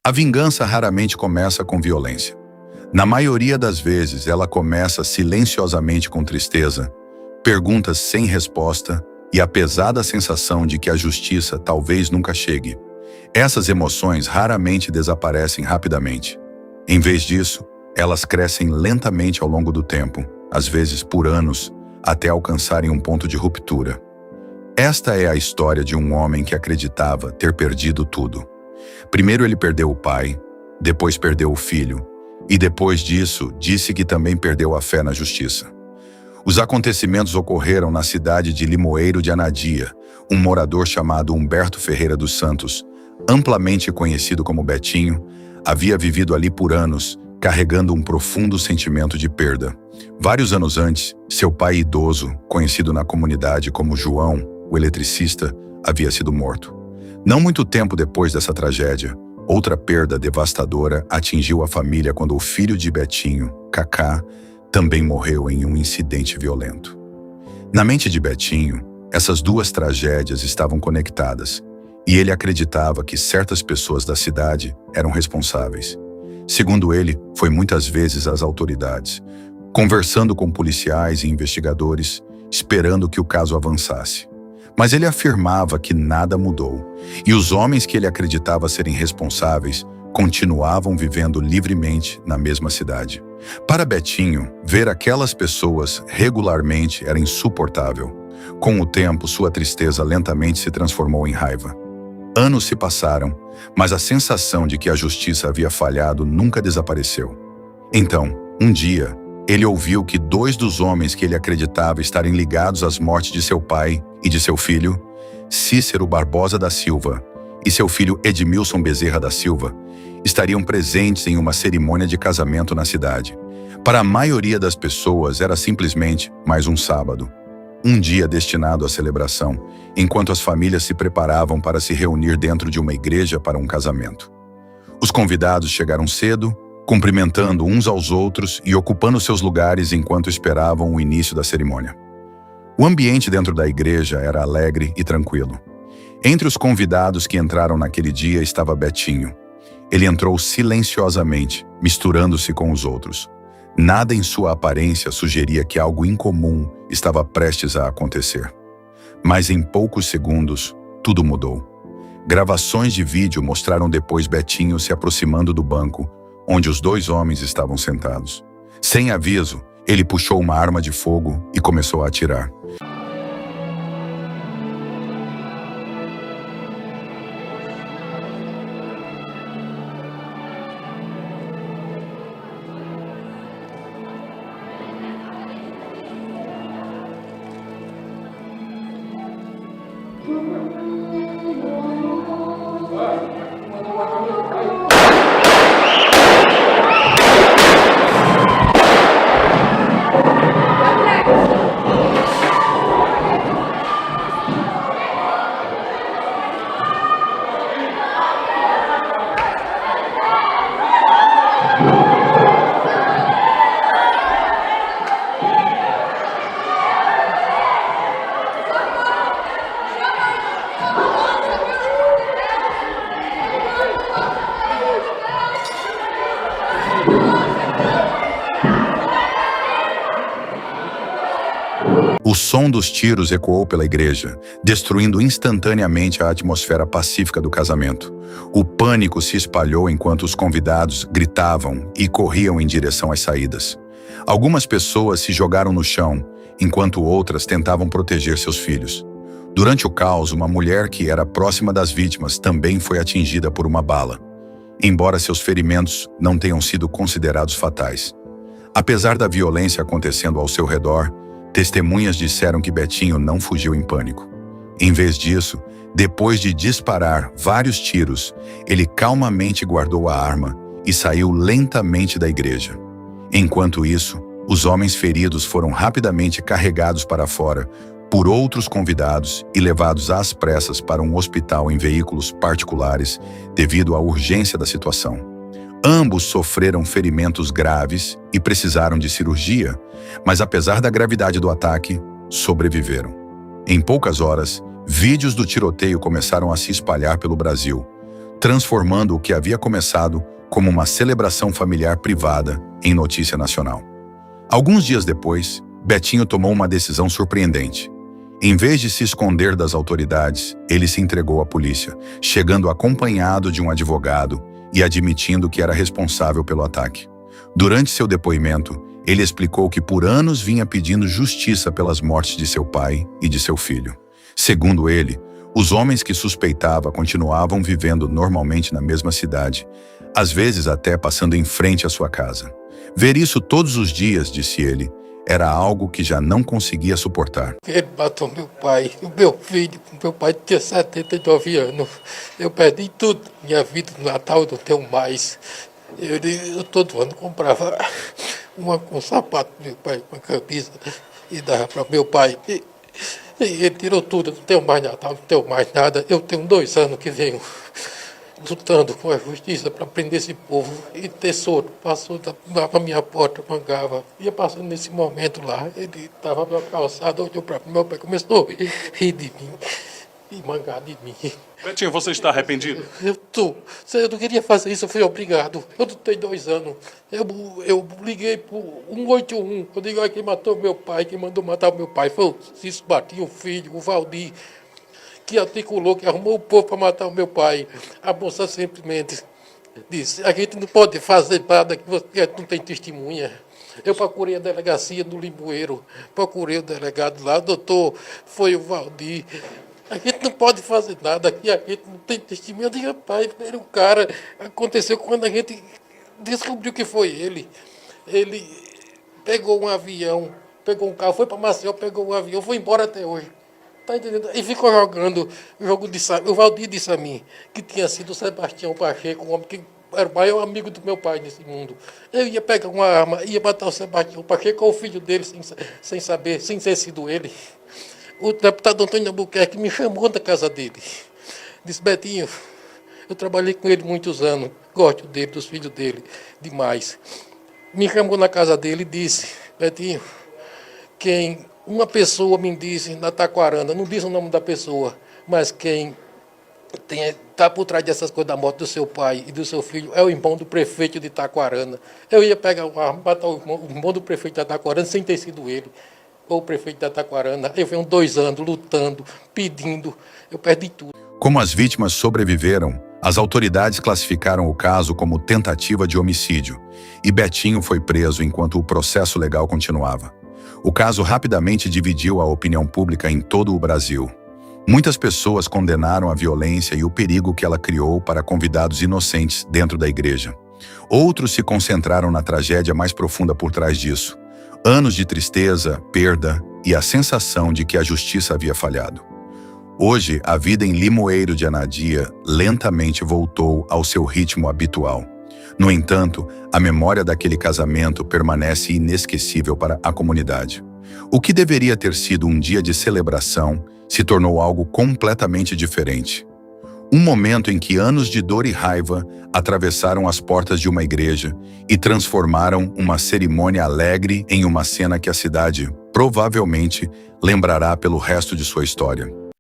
A vingança raramente começa com violência. Na maioria das vezes, ela começa silenciosamente com tristeza, perguntas sem resposta e a pesada sensação de que a justiça talvez nunca chegue. Essas emoções raramente desaparecem rapidamente. Em vez disso, elas crescem lentamente ao longo do tempo, às vezes por anos, até alcançarem um ponto de ruptura. Esta é a história de um homem que acreditava ter perdido tudo. Primeiro ele perdeu o pai, depois perdeu o filho, e depois disso disse que também perdeu a fé na justiça. Os acontecimentos ocorreram na cidade de Limoeiro de Anadia. Um morador chamado Humberto Ferreira dos Santos, amplamente conhecido como Betinho, havia vivido ali por anos, carregando um profundo sentimento de perda. Vários anos antes, seu pai idoso, conhecido na comunidade como João, o eletricista, havia sido morto. Não muito tempo depois dessa tragédia, outra perda devastadora atingiu a família quando o filho de Betinho, Cacá, também morreu em um incidente violento. Na mente de Betinho, essas duas tragédias estavam conectadas, e ele acreditava que certas pessoas da cidade eram responsáveis. Segundo ele, foi muitas vezes às autoridades, conversando com policiais e investigadores, esperando que o caso avançasse. Mas ele afirmava que nada mudou, e os homens que ele acreditava serem responsáveis continuavam vivendo livremente na mesma cidade. Para Betinho, ver aquelas pessoas regularmente era insuportável. Com o tempo, sua tristeza lentamente se transformou em raiva. Anos se passaram, mas a sensação de que a justiça havia falhado nunca desapareceu. Então, um dia, ele ouviu que dois dos homens que ele acreditava estarem ligados às mortes de seu pai e de seu filho, Cícero Barbosa da Silva, e seu filho Edmilson Bezerra da Silva, estariam presentes em uma cerimônia de casamento na cidade. Para a maioria das pessoas, era simplesmente mais um sábado. Um dia destinado à celebração, enquanto as famílias se preparavam para se reunir dentro de uma igreja para um casamento. Os convidados chegaram cedo, cumprimentando uns aos outros e ocupando seus lugares enquanto esperavam o início da cerimônia. O ambiente dentro da igreja era alegre e tranquilo. Entre os convidados que entraram naquele dia estava Betinho. Ele entrou silenciosamente, misturando-se com os outros. Nada em sua aparência sugeria que algo incomum estava prestes a acontecer. Mas em poucos segundos, tudo mudou. Gravações de vídeo mostraram depois Betinho se aproximando do banco, onde os dois homens estavam sentados. Sem aviso, ele puxou uma arma de fogo e começou a atirar. O som dos tiros ecoou pela igreja, destruindo instantaneamente a atmosfera pacífica do casamento. O pânico se espalhou enquanto os convidados gritavam e corriam em direção às saídas. Algumas pessoas se jogaram no chão, enquanto outras tentavam proteger seus filhos. Durante o caos, uma mulher que era próxima das vítimas também foi atingida por uma bala, embora seus ferimentos não tenham sido considerados fatais. Apesar da violência acontecendo ao seu redor, testemunhas disseram que Betinho não fugiu em pânico. Em vez disso, depois de disparar vários tiros, ele calmamente guardou a arma e saiu lentamente da igreja. Enquanto isso, os homens feridos foram rapidamente carregados para fora por outros convidados e levados às pressas para um hospital em veículos particulares devido à urgência da situação. Ambos sofreram ferimentos graves e precisaram de cirurgia, mas apesar da gravidade do ataque, sobreviveram. Em poucas horas, vídeos do tiroteio começaram a se espalhar pelo Brasil. transformando o que havia começado como uma celebração familiar privada em notícia nacional. Alguns dias depois, Betinho tomou uma decisão surpreendente. Em vez de se esconder das autoridades, ele se entregou à polícia, chegando acompanhado de um advogado e admitindo que era responsável pelo ataque. Durante seu depoimento, ele explicou que por anos vinha pedindo justiça pelas mortes de seu pai e de seu filho. Segundo ele, os homens que suspeitava continuavam vivendo normalmente na mesma cidade, às vezes até passando em frente à sua casa. Ver isso todos os dias, disse ele, era algo que já não conseguia suportar. Ele matou meu pai, o meu filho. Meu pai tinha 79 anos. Eu perdi tudo. Minha vida no Natal eu não tenho mais. Eu todo ano comprava um sapato do meu pai, uma camisa, e dava para meu pai. E ele tirou tudo, não tenho mais Natal, não tenho mais nada. Eu tenho 2 anos que venho lutando com a justiça para prender esse povo. E tesouro passou lá para minha porta, mangava. Ia passando nesse momento lá, ele estava na calçada, olhou para meu pai, começou a rir de mim e mangar de mim. Betinho, você está arrependido? Eu não queria fazer isso, eu fui obrigado. Eu não tenho 2 anos. Eu liguei para o 181. Eu digo, olha, quem matou meu pai, quem mandou matar meu pai foi o Cício Batinho, o filho, o Valdir, que articulou, que arrumou o povo para matar o meu pai. A moça simplesmente disse, a gente não pode fazer nada que você não tem testemunha. Eu procurei a delegacia do Limoeiro, procurei o delegado lá, doutor, foi o Valdir. A gente não pode fazer nada aqui, a gente não tem testemunha. Eu digo, rapaz, era um cara. Aconteceu quando a gente descobriu que foi ele. Ele pegou um avião, pegou um carro, foi para Maceió, pegou um avião, foi embora até hoje. Tá entendendo? E ficou jogando o jogo de Sami. O Valdir disse a mim que tinha sido o Sebastião Pacheco, um homem que era o maior amigo do meu pai nesse mundo. Eu ia pegar uma arma, ia matar o Sebastião Pacheco ou o filho dele sem saber, sem ter sido ele. O deputado Antônio Albuquerque me chamou da casa dele. Disse, Betinho, eu trabalhei com ele muitos anos, gosto dele, dos filhos dele, demais. Me chamou na casa dele e disse, Betinho, uma pessoa me disse na Taquarana, não disse o nome da pessoa, mas quem está por trás dessas coisas da morte do seu pai e do seu filho é o irmão do prefeito de Taquarana. Eu ia pegar uma arma, matar o irmão do prefeito de Taquarana sem ter sido ele. Ou o prefeito da Taquarana, eu venho 2 anos lutando, pedindo, eu perdi tudo. Como as vítimas sobreviveram, as autoridades classificaram o caso como tentativa de homicídio, e Betinho foi preso enquanto o processo legal continuava. O caso rapidamente dividiu a opinião pública em todo o Brasil. Muitas pessoas condenaram a violência e o perigo que ela criou para convidados inocentes dentro da igreja. Outros se concentraram na tragédia mais profunda por trás disso. Anos de tristeza, perda e a sensação de que a justiça havia falhado. Hoje, a vida em Limoeiro de Anadia lentamente voltou ao seu ritmo habitual. No entanto, a memória daquele casamento permanece inesquecível para a comunidade. O que deveria ter sido um dia de celebração se tornou algo completamente diferente. Um momento em que anos de dor e raiva atravessaram as portas de uma igreja e transformaram uma cerimônia alegre em uma cena que a cidade, provavelmente, lembrará pelo resto de sua história.